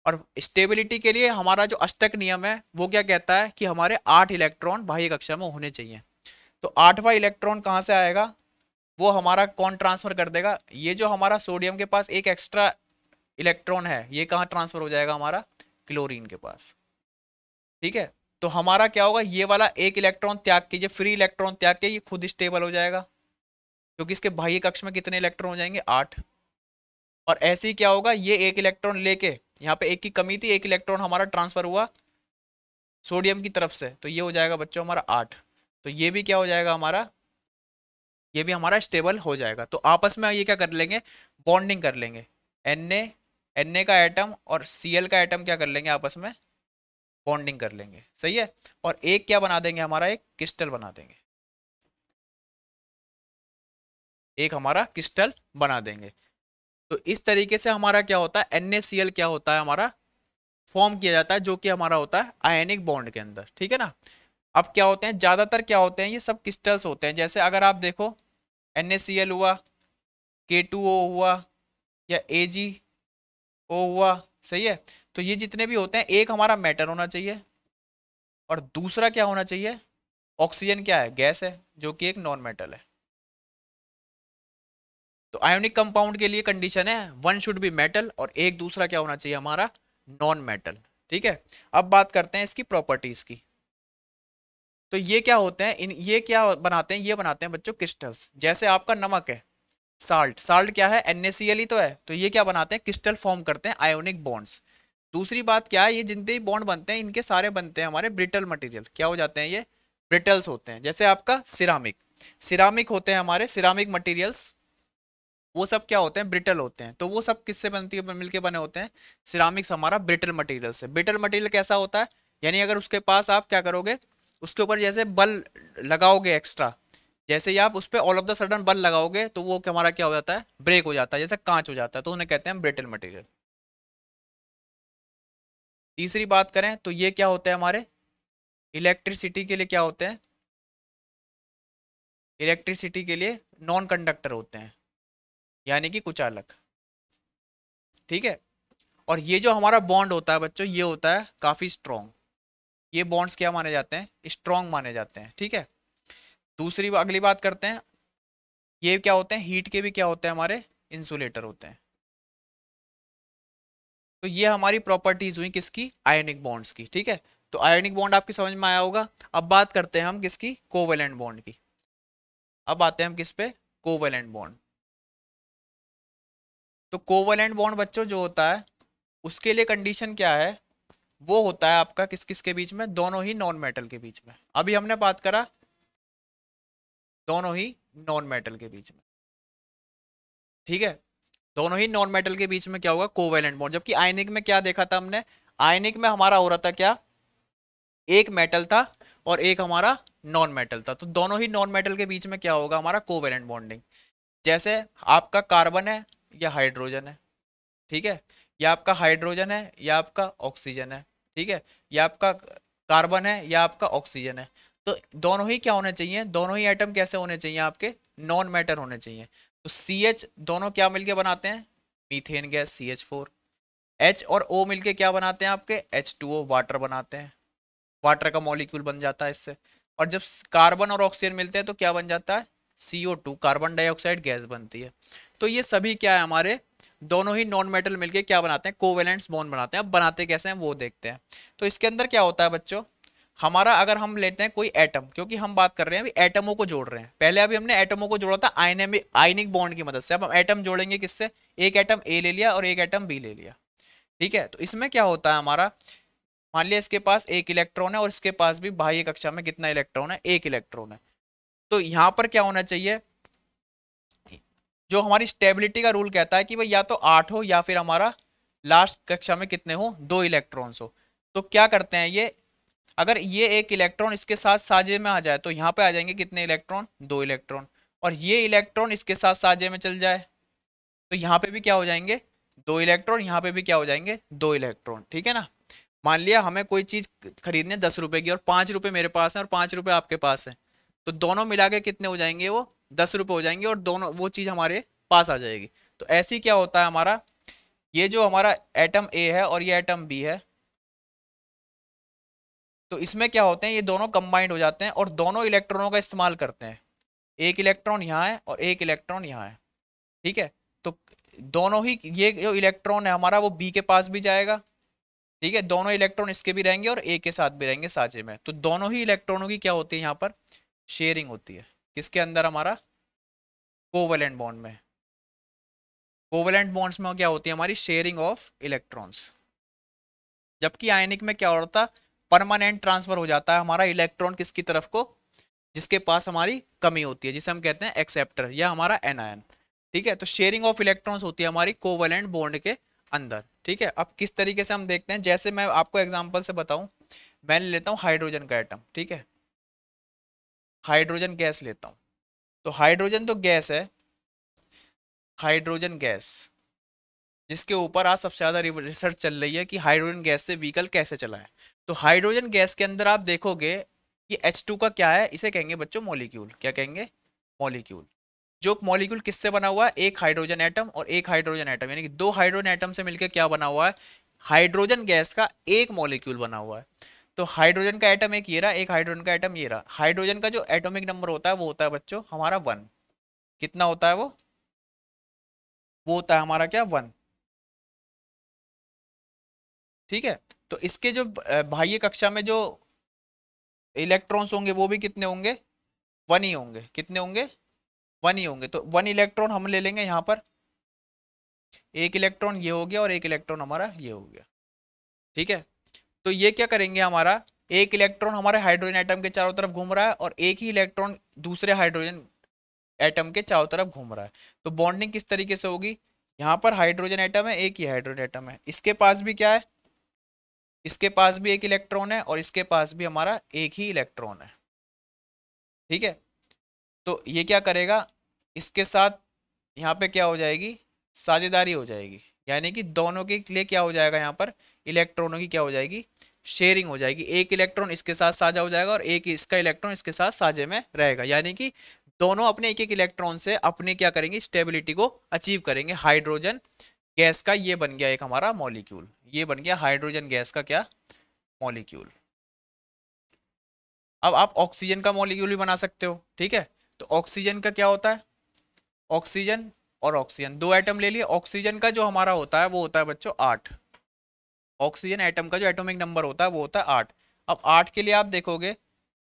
और स्टेबिलिटी के लिए हमारा जो अष्टक नियम है वो क्या कहता है कि हमारे 8 इलेक्ट्रॉन बाह्य कक्षा में होने चाहिए। तो 8वां इलेक्ट्रॉन कहाँ से आएगा, वो हमारा कौन ट्रांसफर कर देगा, ये जो हमारा सोडियम के पास एक एक्स्ट्रा इलेक्ट्रॉन है, ये कहाँ ट्रांसफर हो जाएगा, हमारा क्लोरीन के पास। ठीक है, तो हमारा क्या होगा, ये वाला एक इलेक्ट्रॉन त्याग कीजिए, फ्री इलेक्ट्रॉन त्याग के ये खुद स्टेबल हो जाएगा, क्योंकि इसके बाह्य कक्ष में कितने इलेक्ट्रॉन हो जाएंगे, 8। और ऐसे ही क्या होगा, ये एक इलेक्ट्रॉन लेके, यहाँ पे एक की कमी थी, एक इलेक्ट्रॉन हमारा ट्रांसफर हुआ सोडियम की तरफ से, तो ये हो जाएगा बच्चों हमारा 8। तो ये भी क्या हो जाएगा हमारा, ये भी हमारा स्टेबल हो जाएगा। तो आपस में ये क्या कर लेंगे, बॉन्डिंग कर लेंगे, Na का एटम और Cl का एटम क्या कर लेंगे, आपस में बॉन्डिंग कर लेंगे। सही है, और एक क्या बना देंगे, हमारा एक क्रिस्टल बना देंगे, एक हमारा क्रिस्टल बना देंगे। तो इस तरीके से हमारा क्या होता है, NaCl क्या होता है हमारा, फॉर्म किया जाता है, जो कि हमारा होता है आयनिक बॉन्ड के अंदर। ठीक है ना। अब क्या होते हैं, ज्यादातर क्या होते हैं, ये सब क्रिस्टल्स होते हैं। जैसे अगर आप देखो, NaCl हुआ, K2O हुआ, या AgO हुआ। सही है, तो ये जितने भी होते हैं, एक हमारा मेटल होना चाहिए और दूसरा क्या होना चाहिए, ऑक्सीजन क्या है, गैस है, जो कि एक नॉन मेटल है। तो आयोनिक कंपाउंड के लिए कंडीशन है, वन शुड बी मेटल और एक दूसरा क्या होना चाहिए, हमारा नॉन मेटल। ठीक है, अब बात करते हैं इसकी प्रॉपर्टीज की। तो ये क्या होते हैं, इन ये क्या बनाते हैं, ये बनाते हैं बच्चों क्रिस्टल्स। जैसे आपका नमक है, साल्ट, साल्ट क्या है, NaCl ही तो है। तो ये क्या बनाते हैं, क्रिस्टल फॉर्म करते हैं, आयोनिक बॉन्ड्स। दूसरी बात क्या है, ये जितने भी बॉन्ड बनते हैं, इनके सारे बनते हैं हमारे ब्रिटल मटेरियल। क्या हो जाते हैं, ये ब्रिटल्स होते हैं। जैसे आपका सिरामिक, सिरामिक होते हैं हमारे, सिरामिक मटेरियल्स, वो सब क्या होते हैं, ब्रिटल होते हैं। तो वो सब किससे बनती है, मिलके बने होते हैं, सिरामिक्स हमारा ब्रिटल मटेरियल से। ब्रिटल मटेरियल कैसा होता है, यानी अगर उसके पास आप क्या करोगे, उसके ऊपर जैसे बल लगाओगे एक्स्ट्रा, जैसे ही आप उस पर ऑल ऑफ द सडन बल लगाओगे, तो वो हमारा क्या हो जाता है, ब्रेक हो जाता है, जैसे कांच हो जाता है, तो उन्हें कहते हैं ब्रिटल मटेरियल। तीसरी बात करें तो ये क्या होते हैं हमारे, इलेक्ट्रिसिटी के लिए क्या होते हैं, इलेक्ट्रिसिटी के लिए नॉन कंडक्टर होते हैं, यानी कि कुचालक। ठीक है। और ये जो हमारा बॉन्ड होता है बच्चों, ये होता है काफी स्ट्रॉन्ग। ये बॉन्ड्स क्या माने जाते हैं, स्ट्रॉन्ग माने जाते हैं। ठीक है। अगली बात करते हैं, ये क्या होते हैं, हीट के भी क्या होते हैं हमारे, इंसुलेटर होते हैं। तो ये हमारी प्रॉपर्टीज हुई किसकी, आयनिक बॉन्ड्स की। ठीक है। तो आयनिक बॉन्ड आपकी समझ में आया होगा। अब बात करते हैं हम किसकी, कोवेलेंट बॉन्ड की। अब आते हैं हम किस पे, कोवेलेंट बॉन्ड। तो कोवेलेंट बॉन्ड बच्चों जो होता है, उसके लिए कंडीशन क्या है, वो होता है आपका किस किस के बीच में, दोनों ही नॉन मेटल के बीच में। अभी हमने बात करा दोनों ही नॉन मेटल के बीच में। ठीक है। दोनों ही नॉन मेटल के बीच में क्या होगा, कोवेलेंट बॉन्ड। जबकि आयनिक में क्या देखा था हमने, आयनिक में हमारा हो रहा था क्या, एक मेटल था और एक हमारा नॉन मेटल था। तो दोनों ही नॉन मेटल के बीच में क्या होगा हमारा, कोवेलेंट बॉन्डिंग। जैसे आपका कार्बन है या हाइड्रोजन है। ठीक है। या आपका हाइड्रोजन है या आपका ऑक्सीजन है। ठीक है। या आपका कार्बन है या आपका ऑक्सीजन है। तो दोनों ही क्या होने चाहिए, दोनों ही एटम कैसे होने चाहिए आपके, नॉन मैटर होने चाहिए। तो सी एच दोनों क्या मिलके बनाते हैं, मीथेन गैस CH4। एच और ओ मिलके क्या बनाते हैं आपके, H2O, वाटर बनाते हैं। वाटर का मॉलिक्यूल बन जाता है इससे। और जब कार्बन और ऑक्सीजन मिलते हैं तो क्या बन जाता है, CO2, कार्बन डाइऑक्साइड गैस बनती है। तो ये सभी क्या है हमारे, दोनों ही नॉन मेटल मिलके क्या बनाते हैं, कोवेलेंट बॉन्ड बनाते हैं। अब बनाते कैसे हैं वो देखते हैं। तो इसके अंदर क्या होता है बच्चों, हमारा अगर हम लेते हैं कोई एटम, क्योंकि हम बात कर रहे हैं अभी एटमों को जोड़ रहे हैं, पहले अभी हमने एटमों को जोड़ा था आयनिक बॉन्ड की मदद से। अब हम एटम जोड़ेंगे किससे, एक एटम ए ले लिया और एक एटम बी ले लिया। ठीक है। तो इसमें क्या होता है हमारा, मान लिया इसके पास एक इलेक्ट्रॉन है और इसके पास भी बाह्य कक्षा में कितना इलेक्ट्रॉन है, एक इलेक्ट्रॉन है। तो यहां पर क्या होना चाहिए, जो हमारी स्टेबिलिटी का रूल कहता है कि भाई या तो 8 हो या फिर हमारा लास्ट कक्षा में कितने हो, 2 इलेक्ट्रॉन्स हो। तो क्या करते हैं ये, अगर ये एक इलेक्ट्रॉन इसके साथ साझे में आ जाए तो यहाँ पे आ जाएंगे कितने इलेक्ट्रॉन, 2 इलेक्ट्रॉन। और ये इलेक्ट्रॉन इसके साथ साझे में चल जाए तो यहाँ पे भी क्या हो जाएंगे, 2 इलेक्ट्रॉन, यहाँ पे भी क्या हो जाएंगे, 2 इलेक्ट्रॉन। ठीक है ना। मान लिया हमें कोई चीज खरीदनी है 10 रुपए की और 5 रुपए मेरे पास है और 5 रुपए आपके पास है। तो दोनों मिला के कितने हो जाएंगे, वो 10 रुपए हो जाएंगे और दोनों वो चीज हमारे पास आ जाएगी। तो ऐसी क्या होता है हमारा, ये जो हमारा एटम ए है और ये एटम बी है, तो इसमें क्या होते हैं, ये दोनों कंबाइंड हो जाते हैं और दोनों इलेक्ट्रॉनों का इस्तेमाल करते हैं। एक इलेक्ट्रॉन यहाँ है और एक इलेक्ट्रॉन यहाँ है। ठीक है। तो दोनों ही, ये जो इलेक्ट्रॉन है हमारा वो बी के पास भी जाएगा। ठीक है। दोनों इलेक्ट्रॉन इसके भी रहेंगे और ए के साथ भी रहेंगे साझे में। तो दोनों ही इलेक्ट्रॉनों की क्या होती है यहाँ पर, शेयरिंग होती है। किसके अंदर, हमारा कोवेलेंट बॉन्ड में। कोवेलेंट बॉन्ड्स में क्या होती है हमारी, शेयरिंग ऑफ इलेक्ट्रॉन्स। जबकि आयनिक में क्या होता है, परमानेंट ट्रांसफर हो जाता है हमारा इलेक्ट्रॉन किसकी तरफ को, जिसके पास हमारी कमी होती है, जिसे हम कहते हैं एक्सेप्टर या हमारा एनायन। ठीक है। तो शेयरिंग ऑफ इलेक्ट्रॉन्स होती है हमारी कोवेलेंट बॉन्ड के अंदर। ठीक है। अब किस तरीके से हम देखते हैं, जैसे मैं आपको एग्जांपल से बताऊं, मैं लेता हूं हाइड्रोजन का एटम। ठीक है। हाइड्रोजन गैस लेता हूं। तो हाइड्रोजन तो गैस है, हाइड्रोजन गैस, जिसके ऊपर आज सबसे ज्यादा रिसर्च चल रही है कि हाइड्रोजन गैस से व्हीकल कैसे चला है। तो हाइड्रोजन गैस के अंदर आप देखोगे कि H2 का क्या है, इसे कहेंगे बच्चों मॉलिक्यूल। क्या कहेंगे, मॉलिक्यूल। जो मॉलिक्यूल किससे बना हुआ है, एक हाइड्रोजन एटम और एक हाइड्रोजन एटम, यानी कि 2 हाइड्रोजन एटम से मिलकर क्या बना हुआ है, हाइड्रोजन गैस का एक मॉलिक्यूल बना हुआ है। तो हाइड्रोजन का एटम एक ये रहा, एक हाइड्रोजन का एटम ये रहा। हाइड्रोजन का जो एटॉमिक नंबर होता है वो होता है बच्चों हमारा 1। कितना होता है वो होता है हमारा क्या, 1। ठीक है। तो इसके जो बाह्य कक्षा में जो इलेक्ट्रॉन्स होंगे वो भी कितने होंगे, 1 ही होंगे। कितने होंगे, 1 ही होंगे। तो 1 इलेक्ट्रॉन हम ले लेंगे यहाँ पर, एक इलेक्ट्रॉन ये हो गया और एक इलेक्ट्रॉन हमारा ये हो गया। ठीक है। तो ये क्या करेंगे, हमारा एक इलेक्ट्रॉन हमारे हाइड्रोजन एटम के चारों तरफ घूम रहा है और एक ही इलेक्ट्रॉन दूसरे हाइड्रोजन एटम के चारों तरफ घूम रहा है। तो बॉन्डिंग किस तरीके से होगी, यहाँ पर हाइड्रोजन एटम है, एक ही हाइड्रोजन एटम है, इसके पास भी क्या है, इसके पास भी एक इलेक्ट्रॉन है और इसके पास भी हमारा एक ही इलेक्ट्रॉन है। ठीक है। तो ये क्या करेगा, इसके साथ यहाँ पे क्या हो जाएगी, साझेदारी हो जाएगी। यानी कि दोनों के लिए क्या हो जाएगा यहाँ पर, इलेक्ट्रॉनों की क्या हो जाएगी, शेयरिंग हो जाएगी। एक इलेक्ट्रॉन इसके साथ साझा हो जाएगा और एक इसका इलेक्ट्रॉन इसके साथ साझे में रहेगा, यानी कि दोनों अपने एक एक इलेक्ट्रॉन से अपने क्या करेंगे, स्टेबिलिटी को अचीव करेंगे। हाइड्रोजन गैस का ये बन गया एक हमारा मॉलिक्यूल, ये बन गया हाइड्रोजन गैस का क्या, मॉलिक्यूल। अब आप ऑक्सीजन का मॉलिक्यूल भी बना सकते हो, ठीक है। तो ऑक्सीजन का क्या होता है, ऑक्सीजन और ऑक्सीजन दो एटम ले लिए। ऑक्सीजन का जो हमारा होता है वो होता है बच्चों 8। ऑक्सीजन एटम का जो एटॉमिक नंबर होता है वो होता है 8। अब 8 के लिए आप देखोगे,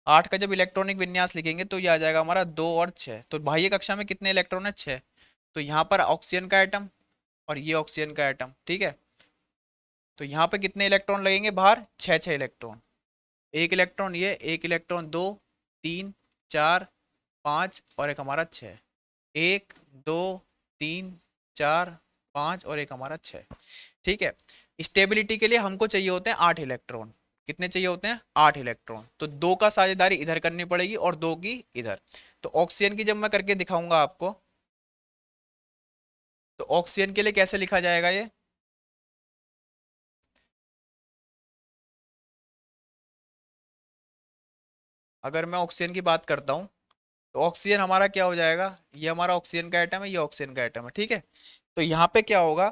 8 का जब इलेक्ट्रॉनिक विन्यास लिखेंगे तो ये आ जाएगा हमारा 2 और 6। तो बाह्य कक्षा में कितने इलेक्ट्रॉन है, 6। तो यहाँ पर ऑक्सीजन का एटम और ये ऑक्सीजन का एटम, ठीक है। तो यहाँ पे कितने इलेक्ट्रॉन लगेंगे बाहर, 6 इलेक्ट्रॉन। एक इलेक्ट्रॉन ये, एक इलेक्ट्रॉन 2, 3, 4, 5 और एक हमारा 6। 1, 2, 3, 4, 5 और एक हमारा 6, ठीक है। स्टेबिलिटी के लिए हमको चाहिए होते हैं 8 इलेक्ट्रॉन। कितने चाहिए होते हैं, 8 इलेक्ट्रॉन। तो 2 का साझेदारी इधर करनी पड़ेगी और 2 की इधर। तो ऑक्सीजन की जब मैं करके दिखाऊंगा आपको, तो ऑक्सीजन के लिए कैसे लिखा जाएगा ये, अगर मैं ऑक्सीजन की बात करता हूं तो ऑक्सीजन हमारा क्या हो जाएगा, ये हमारा ऑक्सीजन का एटम है, ये ऑक्सीजन का एटम है, ठीक है। तो यहाँ पे क्या होगा,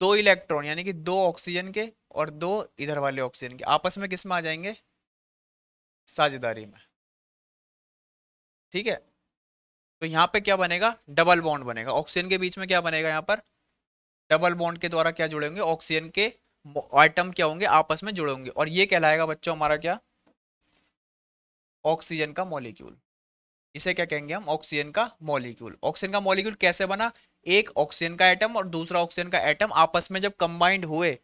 2 इलेक्ट्रॉन यानी कि 2 ऑक्सीजन के और 2 इधर वाले ऑक्सीजन के आपस में किस में आ जाएंगे, साझेदारी में, ठीक है। तो यहाँ पे क्या बनेगा, डबल बॉन्ड बनेगा। ऑक्सीजन के बीच में क्या बनेगा, यहाँ पर डबल बॉन्ड के द्वारा क्या जुड़ेंगे, ऑक्सीजन के आइटम क्या होंगे, आपस में जुड़ेंगे। और ये कहलाएगा बच्चों हमारा क्या, ऑक्सीजन का मॉलिक्यूल। इसे क्या कहेंगे हम, ऑक्सीजन का मॉलिक्यूल। ऑक्सीजन का मॉलिक्यूल कैसे बना, एक ऑक्सीजन का एटम और दूसरा ऑक्सीजन का एटम आपस में जब कंबाइंड हुए,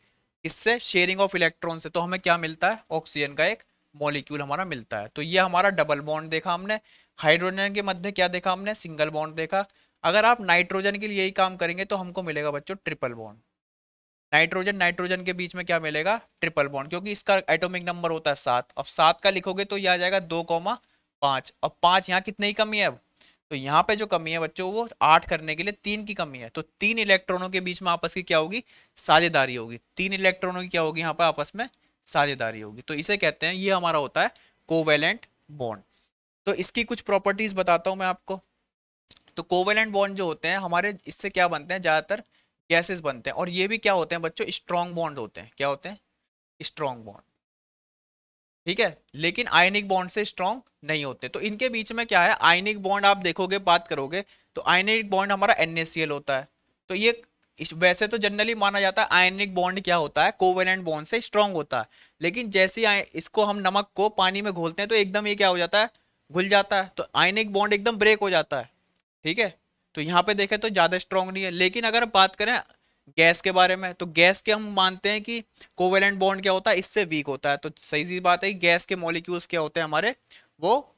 इससे शेयरिंग ऑफ इलेक्ट्रॉन से, तो हमें क्या मिलता है, ऑक्सीजन का एक मॉलिक्यूल हमारा मिलता है। तो ये हमारा डबल बॉन्ड देखा हमने। हाइड्रोजन के मध्य क्या देखा हमने, सिंगल बॉन्ड देखा। अगर आप नाइट्रोजन के लिए यही काम करेंगे तो हमको मिलेगा बच्चों ट्रिपल बॉन्ड। नाइट्रोजन नाइट्रोजन के बीच में क्या मिलेगा, ट्रिपल बॉन्ड, क्योंकि इसका एटॉमिक नंबर होता है 7। अब 7 का लिखोगे तो ये आ जाएगा 2,5। अब 5 यहाँ कितने की कमी है अब, तो यहाँ पे जो कमी है बच्चों वो 8 करने के लिए 3 की कमी है। तो 3 इलेक्ट्रॉनों के बीच में आपस की क्या होगी, साझेदारी होगी। 3 इलेक्ट्रॉनों की क्या होगी यहाँ पे आपस में साझेदारी होगी। तो इसे कहते हैं, ये हमारा होता है कोवेलेंट बॉन्ड। तो इसकी कुछ प्रॉपर्टीज बताता हूं मैं आपको। तो कोवेलेंट बॉन्ड जो होते हैं हमारे, इससे क्या बनते हैं, ज्यादातर गैसेस बनते हैं। और ये भी क्या होते हैं बच्चों, स्ट्रॉन्ग बॉन्ड होते हैं। क्या होते हैं, स्ट्रॉन्ग बॉन्ड, ठीक है। लेकिन आयनिक बॉन्ड से स्ट्रॉन्ग नहीं होते। तो इनके बीच में क्या है, आयनिक बॉन्ड आप देखोगे, बात करोगे तो आयनिक बॉन्ड हमारा NaCl होता है। तो ये वैसे तो जनरली माना जाता है आयनिक बॉन्ड क्या होता है, कोवेलेंट बॉन्ड से स्ट्रॉन्ग होता है। लेकिन जैसे ही इसको हम नमक को पानी में घोलते हैं तो एकदम ये क्या हो जाता है, घुल जाता है। तो आयनिक बॉन्ड एकदम ब्रेक हो जाता है, ठीक है। तो यहाँ पे देखें तो ज्यादा स्ट्रॉन्ग नहीं है। लेकिन अगर बात करें गैस के बारे में, तो गैस के हम मानते हैं कि कोवेलेंट बॉन्ड क्या होता है, इससे वीक होता है। तो सही सी बात है कि गैस के मॉलिक्यूल्स क्या होते हैं हमारे, वो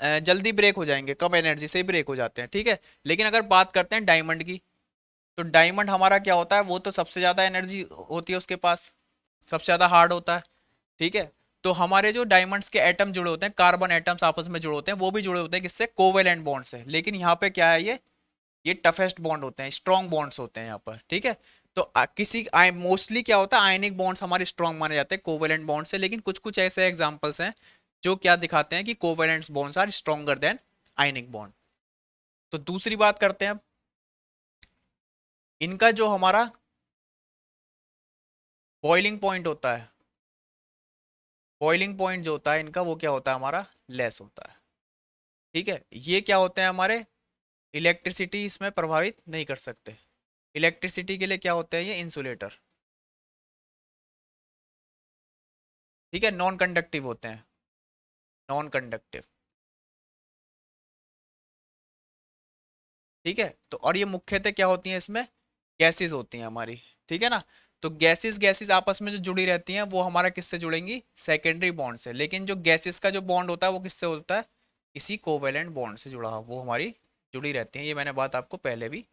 जल्दी ब्रेक हो जाएंगे, कम एनर्जी से ब्रेक हो जाते हैं, ठीक है। लेकिन अगर बात करते हैं डायमंड की, तो डायमंड हमारा क्या होता है, वो तो सबसे ज्यादा एनर्जी होती है उसके पास, सबसे ज्यादा हार्ड होता है, ठीक है। तो हमारे जो डायमंड्स के एटम जुड़े होते हैं, कार्बन एटम्स आपस में जुड़े होते हैं, वो भी जुड़े होते हैं किससे, कोवेलेंट बॉन्ड से। लेकिन यहाँ पे क्या है, ये टफेस्ट बॉन्ड होते हैं, स्ट्रॉन्ग बॉन्ड्स होते हैं यहाँ पर, ठीक है। तो किसी मोस्टली क्या होता है, आयनिक बॉन्ड्स हमारे स्ट्रॉन्ग माने जाते हैं कोवेलेंट बॉन्ड से। लेकिन कुछ कुछ ऐसे एग्जांपल्स हैं जो क्या दिखाते हैं कि covalent bonds are stronger than ionic bond. तो दूसरी बात करते हैं अब, इनका जो हमारा बॉइलिंग पॉइंट होता है, बॉइलिंग पॉइंट जो होता है इनका, वो क्या होता है हमारा, लेस होता है, ठीक है। ये क्या होते हैं हमारे, इलेक्ट्रिसिटी इसमें प्रभावित नहीं कर सकते। इलेक्ट्रिसिटी के लिए क्या होते हैं ये, इंसुलेटर, ठीक है। नॉन कंडक्टिव होते हैं, नॉन कंडक्टिव, ठीक है। तो और ये मुख्यतः क्या होती हैं, इसमें गैसेस होती हैं हमारी, ठीक है ना। तो गैसेस गैसेस आपस में जो जुड़ी रहती हैं वो हमारा किससे जुड़ेंगी, सेकेंडरी बॉन्ड से। लेकिन जो गैसेस का जो बॉन्ड होता है वो किससे होता है, इसी कोवेलेंट बॉन्ड से जुड़ा हुआ, वो हमारी जुड़ी रहती हैं। ये मैंने बात आपको पहले भी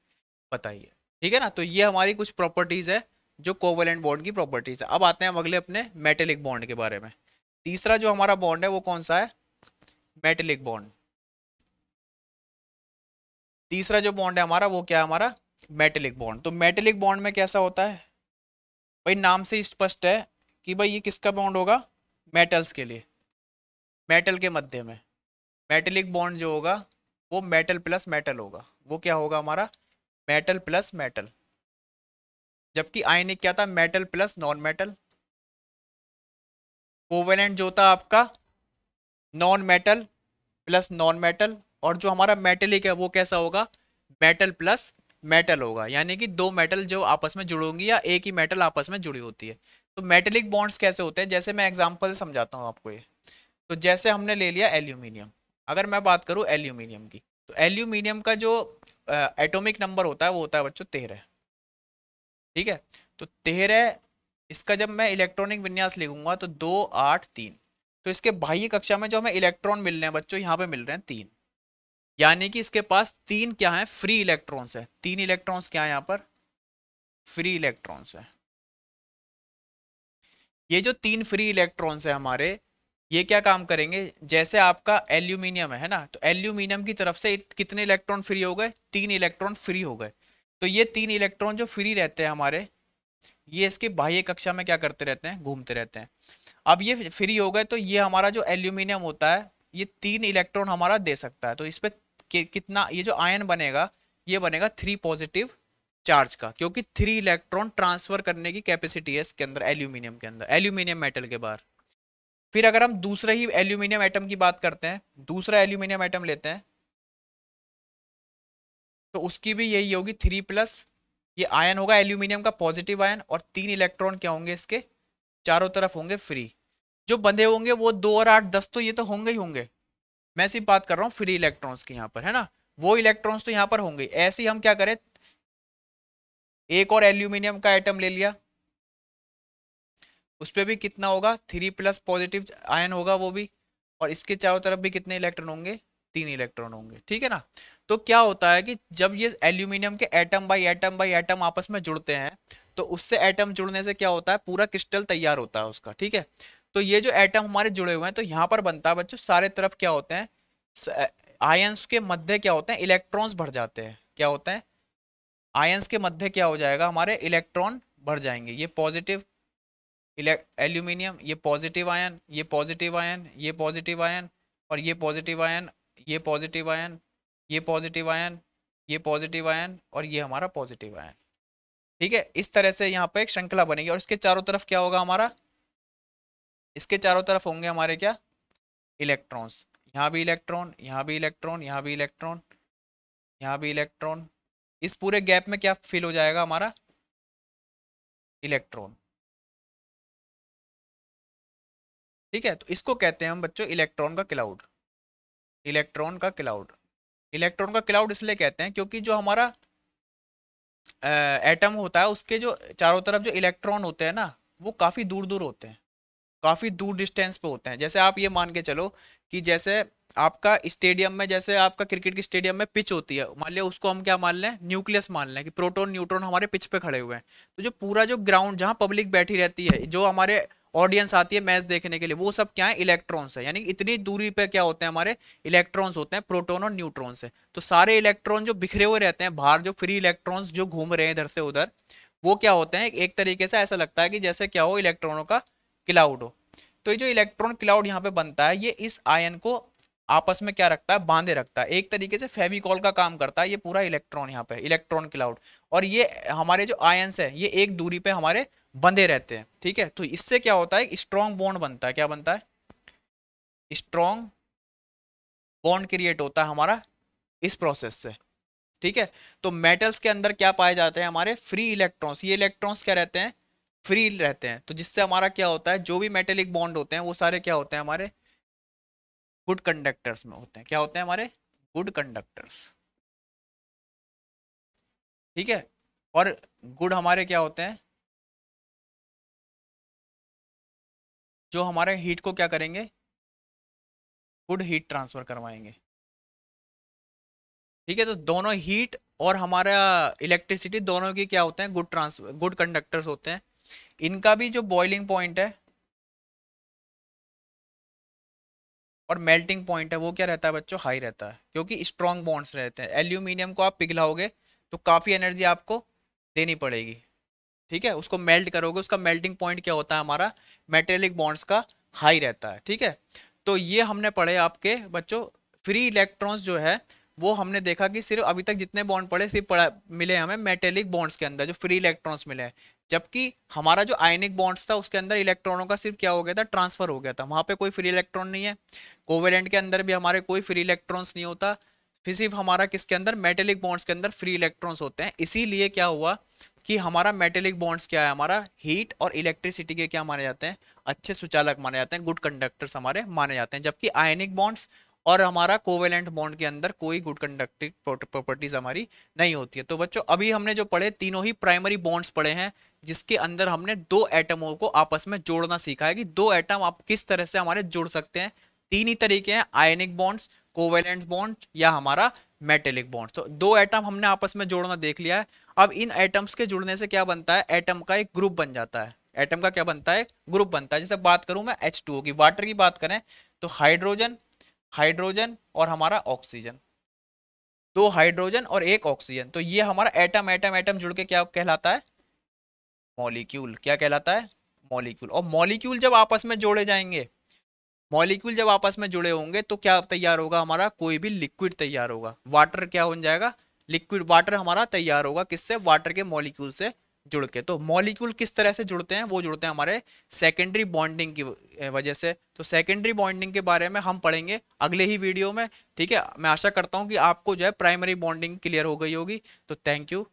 बताई है, ठीक है ना। तो ये हमारी कुछ प्रॉपर्टीज है जो कोवेलेंट बॉन्ड की प्रॉपर्टीज है। अब आते हैं हम अगले अपने मेटेलिक बॉन्ड के बारे में। तीसरा जो हमारा बॉन्ड है वो कौन सा है, मेटेलिक बॉन्ड। तीसरा जो बॉन्ड है हमारा वो क्या है, हमारा मेटेलिक बॉन्ड। तो मेटेलिक बॉन्ड में कैसा होता है भाई, नाम से ही स्पष्ट है कि भाई ये किसका बॉन्ड होगा, मेटल्स के लिए, मेटल के मध्य में। मेटेलिक बॉन्ड जो होगा वो मेटल प्लस मेटल होगा, वो क्या होगा हमारा, मेटल प्लस मेटल। जबकि आयनिक क्या था, metal plus non metal. Covalent जो था आपका non metal plus non metal, और जो हमारा मेटेलिक है वो कैसा होगा, मेटल प्लस मेटल होगा, यानी कि दो मेटल जो आपस में जुड़ोगी या एक ही मेटल आपस में जुड़ी होती है। तो मेटेलिक बॉन्ड्स कैसे होते हैं, जैसे मैं एग्जांपल से समझाता हूँ आपको ये। तो जैसे हमने ले लिया एल्यूमिनियम, अगर मैं बात करूँ एल्यूमिनियम की, तो एल्यूमिनियम का जो एटॉमिक नंबर होता है वो होता है बच्चों 13। ठीक है, तो 13, इसका जब मैं इलेक्ट्रॉनिक विन्यास लिखूंगा तो 2 8 3। तो इसके बाह्य कक्षा में जो हमें इलेक्ट्रॉन मिल रहे हैं बच्चों, यहाँ पे मिल रहे हैं 3, यानी कि इसके पास 3 क्या है, फ्री इलेक्ट्रॉन्स है। 3 इलेक्ट्रॉन्स क्या है यहाँ पर, फ्री इलेक्ट्रॉन्स है। ये जो 3 फ्री इलेक्ट्रॉन्स है हमारे, ये क्या काम करेंगे, जैसे आपका एल्यूमिनियम है ना, तो एल्यूमिनियम की तरफ से कितने इलेक्ट्रॉन फ्री हो गए, 3 इलेक्ट्रॉन फ्री हो गए। तो ये 3 इलेक्ट्रॉन जो फ्री रहते हैं हमारे, ये इसके बाह्य कक्षा में क्या करते रहते हैं, घूमते रहते हैं। अब ये फ्री हो गए तो ये हमारा जो एल्यूमिनियम होता है ये 3 इलेक्ट्रॉन हमारा दे सकता है। तो इस पे कितना, ये जो आयन बनेगा ये बनेगा 3 पॉजिटिव चार्ज का, क्योंकि 3 इलेक्ट्रॉन ट्रांसफर करने की कैपेसिटी है इसके अंदर, एल्यूमिनियम के अंदर, एल्यूमिनियम मेटल के बाहर। फिर अगर हम दूसरे ही एल्यूमिनियम एटम की बात करते हैं, दूसरा एल्यूमिनियम एटम लेते हैं, तो उसकी भी यही होगी 3+। ये आयन होगा एल्यूमिनियम का पॉजिटिव आयन, और 3 इलेक्ट्रॉन क्या होंगे इसके चारों तरफ होंगे फ्री। जो बंधे होंगे वो 2 और 8 10, तो ये तो होंगे ही होंगे। मैं सिर्फ बात कर रहा हूँ फ्री इलेक्ट्रॉन्स की यहाँ पर, है ना। वो इलेक्ट्रॉन्स तो यहाँ पर होंगे। ऐसे ही हम क्या करें, एक और एल्यूमिनियम का एटम ले लिया, उस पर भी कितना होगा, 3+ पॉजिटिव आयन होगा वो भी, और इसके चारों तरफ भी कितने इलेक्ट्रॉन होंगे, 3 इलेक्ट्रॉन होंगे। ठीक है ना। तो क्या होता है कि जब ये एल्यूमिनियम के atom by atom by atom आपस में जुड़ते हैं, तो उससे एटम जुड़ने से क्या होता है, पूरा क्रिस्टल तैयार होता है उसका। ठीक है, तो ये जो एटम हमारे जुड़े हुए हैं, तो यहाँ पर बनता है बच्चों, सारे तरफ क्या होते हैं, आयंस के मध्य क्या होते हैं, इलेक्ट्रॉन्स भर जाते हैं। क्या होता है, आयंस के मध्य क्या हो जाएगा, हमारे इलेक्ट्रॉन भर जाएंगे। ये पॉजिटिव एल्यूमिनियम, ये पॉजिटिव आयन, ये पॉजिटिव आयन, ये पॉजिटिव आयन, और ये पॉजिटिव आयन, ये पॉजिटिव आयन, ये पॉजिटिव आयन, ये पॉजिटिव आयन, और ये हमारा पॉजिटिव आयन। ठीक है, इस तरह से यहाँ पे एक श्रृंखला बनेगी, और इसके चारों तरफ क्या होगा हमारा, इसके चारों तरफ होंगे हमारे क्या, इलेक्ट्रॉन्स। यहाँ भी इलेक्ट्रॉन, यहाँ भी इलेक्ट्रॉन, यहाँ भी इलेक्ट्रॉन, यहाँ भी इलेक्ट्रॉन। इस पूरे गैप में क्या फिल हो जाएगा हमारा, इलेक्ट्रॉन। ठीक है, तो इसको कहते हैं हम बच्चों इलेक्ट्रॉन का क्लाउड। इलेक्ट्रॉन का क्लाउड, इलेक्ट्रॉन का क्लाउड इसलिए कहते हैं क्योंकि जो हमारा एटम होता है उसके जो चारों तरफ जो इलेक्ट्रॉन होते हैं ना, वो काफ़ी दूर दूर होते हैं, काफ़ी दूर डिस्टेंस पे होते हैं। जैसे आप ये मान के चलो कि जैसे आपका स्टेडियम में, जैसे आपका क्रिकेट की स्टेडियम में पिच होती है, मान लिया उसको हम क्या मान लें, न्यूक्लियस मान लें, कि प्रोटॉन न्यूट्रॉन हमारे पिच पे खड़े हुए हैं। तो जो पूरा जो ग्राउंड जहाँ पब्लिक बैठी रहती है, जो हमारे ऑडियंस आती है मैच देखने के लिए, वो सब क्या है, इलेक्ट्रॉन्स है। यानी इतनी दूरी पे क्या होते हैं हमारे, इलेक्ट्रॉन्स होते हैं, प्रोटॉन और न्यूट्रॉन से। तो सारे इलेक्ट्रॉन जो बिखरे हुए रहते हैं बाहर, जो फ्री इलेक्ट्रॉन्स जो घूम रहे हैं इधर से उधर, वो क्या होते हैं, एक तरीके से ऐसा लगता है कि जैसे क्या हो, इलेक्ट्रॉनों का क्लाउड हो। तो ये जो इलेक्ट्रॉन क्लाउड यहाँ पे बनता है, ये इस आयन को आपस में क्या रखता है, बांधे रखता है। एक तरीके से फेविकॉल का काम करता है ये पूरा इलेक्ट्रॉन, यहाँ पे इलेक्ट्रॉन क्लाउड। और ये हमारे जो आयंस है ये एक दूरी पे हमारे बंधे रहते हैं। ठीक है, तो इससे क्या होता है, स्ट्रॉन्ग बॉन्ड बनता है। क्या बनता है, स्ट्रॉन्ग बॉन्ड क्रिएट होता है हमारा इस प्रोसेस से। ठीक है, तो मेटल्स के अंदर क्या पाए जाते हैं, हमारे फ्री इलेक्ट्रॉन्स। ये इलेक्ट्रॉन्स क्या रहते हैं, फ्री रहते हैं। तो जिससे हमारा क्या होता है, जो भी मेटेलिक बॉन्ड होते हैं वो सारे क्या होते हैं, हमारे गुड कंडक्टर्स में होते हैं। क्या होते हैं, हमारे गुड कंडक्टर्स। ठीक है, और गुड हमारे क्या होते हैं, जो हमारे हीट को क्या करेंगे, गुड हीट ट्रांसफर करवाएंगे। ठीक है, तो दोनों हीट और हमारा इलेक्ट्रिसिटी दोनों की क्या होते हैं, गुड कंडक्टर्स होते हैं। इनका भी जो बॉइलिंग पॉइंट है और मेल्टिंग पॉइंट है वो क्या रहता है बच्चों, हाई रहता है, क्योंकि स्ट्रॉन्ग बॉन्ड्स रहते हैं। एल्यूमिनियम को आप पिघलाओगे तो काफ़ी एनर्जी आपको देनी पड़ेगी, ठीक है। उसको मेल्ट करोगे, उसका मेल्टिंग पॉइंट क्या होता है हमारा, मेटेलिक बॉन्ड्स का हाई रहता है, ठीक है। तो ये हमने पढ़े आपके बच्चों फ्री इलेक्ट्रॉन्स जो है वो हमने देखा कि सिर्फ अभी तक जितने बॉन्ड पड़े सिर्फ मिले हमें मेटेलिक बॉन्ड्स के अंदर जो फ्री इलेक्ट्रॉन्स मिले हैं, जबकि हमारा जो आयनिक बॉन्ड्स था उसके अंदर इलेक्ट्रॉनों का सिर्फ क्या हो गया था, ट्रांसफर हो गया था, वहां पे कोई फ्री इलेक्ट्रॉन नहीं है। कोवेलेंट के अंदर भी हमारे कोई फ्री इलेक्ट्रॉन्स नहीं होता, फिर सिर्फ हमारा किसके अंदर, मेटेलिक बॉन्ड्स के अंदर फ्री इलेक्ट्रॉन्स होते हैं। इसीलिए क्या हुआ कि हमारा मेटेलिक बॉन्ड्स क्या है, हमारा हीट और इलेक्ट्रिसिटी के क्या माने जाते हैं, अच्छे सुचालक माने जाते हैं, गुड कंडक्टर्स हमारे माने जाते हैं। जबकि आयनिक बॉन्ड्स और हमारा कोवेलेंट बॉन्ड के अंदर कोई गुड कंडक्टिव प्रॉपर्टीज हमारी नहीं होती है। तो बच्चों अभी हमने जो पढ़े तीनों ही प्राइमरी बॉन्ड्स पढ़े हैं, जिसके अंदर हमने दो एटमों को आपस में जोड़ना सीखा है कि दो एटम आप किस तरह से हमारे जुड़ सकते हैं। तीन ही तरीके हैं, आयनिक बॉन्ड्स, कोवेलेंट बॉन्ड या हमारा मेटेलिक बॉन्ड। तो दो एटम हमने आपस में जोड़ना देख लिया है। अब इन एटम्स के जुड़ने से क्या बनता है, एटम का एक ग्रुप बन जाता है। एटम का क्या बनता है, ग्रुप बनता है। जैसे बात करूं मैं H2O की, वाटर की बात करें तो हाइड्रोजन, हाइड्रोजन और हमारा ऑक्सीजन, दो हाइड्रोजन और एक ऑक्सीजन, तो ये हमारा एटम एटम एटम जुड़ के क्या कहलाता है, मॉलिक्यूल। क्या कहलाता है, मॉलिक्यूल। और मॉलिक्यूल जब आपस में जोड़े जाएंगे, मॉलिक्यूल जब आपस में जुड़े होंगे तो क्या तैयार होगा, हमारा कोई भी लिक्विड तैयार होगा। वाटर क्या हो जाएगा, लिक्विड वाटर हमारा तैयार होगा, किससे, वाटर के मॉलिक्यूल से जुड़ के। तो मॉलिक्यूल किस तरह से जुड़ते हैं, वो जुड़ते हैं हमारे सेकेंडरी बॉन्डिंग की वजह से। तो सेकेंडरी बॉन्डिंग के बारे में हम पढ़ेंगे अगले ही वीडियो में, ठीक है। मैं आशा करता हूँ कि आपको जो है प्राइमरी बॉन्डिंग क्लियर हो गई होगी। तो थैंक यू।